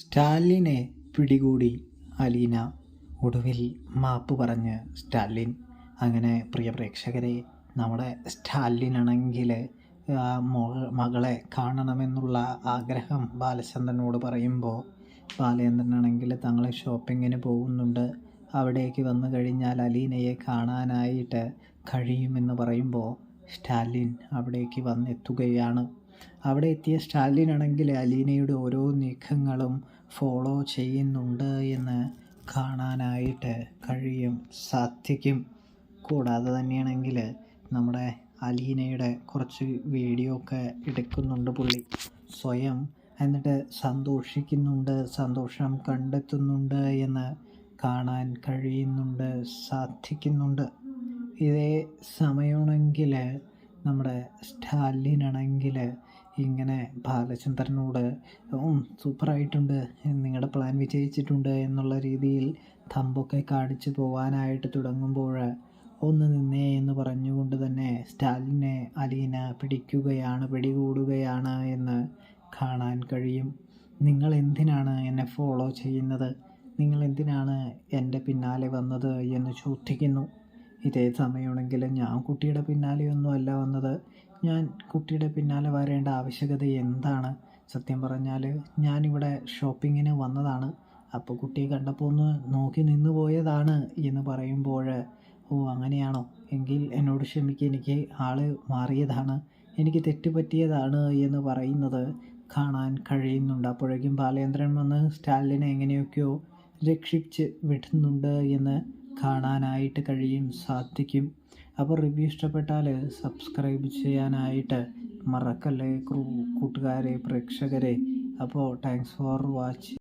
സ്റ്റാലിനെ പിടികൂടി അലീന. ഒടുവിൽ മാപ്പ് പറഞ്ഞ് സ്റ്റാലിൻ. അങ്ങനെ പ്രിയ പ്രേക്ഷകരെ, നമ്മുടെ സ്റ്റാലിനാണെങ്കിൽ മകളെ കാണണമെന്നുള്ള ആഗ്രഹം ബാലചന്ദ്രനോട് പറയുമ്പോൾ ബാലചന്ദ്രനാണെങ്കിൽ തങ്ങൾ ഷോപ്പിങ്ങിന് പോകുന്നുണ്ട്, അവിടേക്ക് വന്നു കഴിഞ്ഞാൽ അലീനയെ കാണാനായിട്ട് കഴിയുമെന്ന് പറയുമ്പോൾ സ്റ്റാലിൻ അവിടേക്ക് വന്നെത്തുകയാണ്. അവിടെ എത്തിയ സ്റ്റാലിനാണെങ്കിൽ അലീനയുടെ ഓരോ നീക്കങ്ങളും ഫോളോ ചെയ്യുന്നുണ്ട് എന്ന് കാണാനായിട്ട് സാധിക്കും. കൂടാതെ തന്നെയാണെങ്കിൽ നമ്മുടെ അലീനയുടെ കുറച്ച് വീഡിയോ ഒക്കെ എടുക്കുന്നുണ്ട് പുള്ളി സ്വയം. എന്നിട്ട് സന്തോഷിക്കുന്നുണ്ട്, സന്തോഷം കണ്ടെത്തുന്നുണ്ട് എന്ന് കാണാൻ സാധിക്കുന്നുണ്ട്. ഇതേ സമയമാണെങ്കിൽ നമ്മുടെ സ്റ്റാലിനാണെങ്കിൽ ഇങ്ങനെ ബാലചന്ദ്രനോട് സൂപ്പറായിട്ടുണ്ട്, നിങ്ങളുടെ പ്ലാൻ വിജയിച്ചിട്ടുണ്ട് എന്നുള്ള രീതിയിൽ തമ്പൊക്കെ കാണിച്ചു പോകാനായിട്ട് തുടങ്ങുമ്പോൾ ഒന്ന് നിന്നേ എന്ന് പറഞ്ഞുകൊണ്ട് തന്നെ സ്റ്റാലിനെ അലീന പിടികൂടുകയാണ് എന്ന് കാണാൻ കഴിയും. നിങ്ങൾ എന്തിനാണ് എന്നെ ഫോളോ ചെയ്യുന്നത്, നിങ്ങൾ എന്തിനാണ് എൻ്റെ പിന്നാലെ വന്നത് എന്ന് ചോദിക്കുന്നു. ഇതേ സമയമാണെങ്കിൽ ഞാൻ കുട്ടിയുടെ പിന്നാലെയൊന്നും അല്ല വന്നത്, ഞാൻ കുട്ടിയുടെ പിന്നാലെ വരേണ്ട ആവശ്യകത എന്താണ്? സത്യം പറഞ്ഞാൽ ഞാനിവിടെ ഷോപ്പിങ്ങിന് വന്നതാണ്, അപ്പോൾ കുട്ടിയെ കണ്ടപ്പോൾ ഒന്ന് നോക്കി നിന്ന് പോയതാണ് എന്ന് പറയുമ്പോൾ, ഓ അങ്ങനെയാണോ, എങ്കിൽ എന്നോട് ക്ഷമിക്കുക, എനിക്ക് ആള് മാറിയതാണ്, എനിക്ക് തെറ്റുപറ്റിയതാണ് എന്ന് പറയുന്നത് കാണാൻ കഴിയുന്നുണ്ട്. അപ്പോഴേക്കും ബാലേന്ദ്രൻ വന്ന് സ്റ്റാലിനെ എങ്ങനെയൊക്കെയോ രക്ഷിച്ച് വിടുന്നുണ്ട് എന്ന് കാണാനായിട്ട് സാധിക്കും. അപ്പോൾ റിവ്യൂ ഇഷ്ടപ്പെട്ടാൽ സബ്സ്ക്രൈബ് ചെയ്യാനായിട്ട് മറക്കല്ലേ കൂട്ടുകാരെ, പ്രേക്ഷകരെ. അപ്പോൾ താങ്ക്സ് ഫോർ വാച്ചിങ്.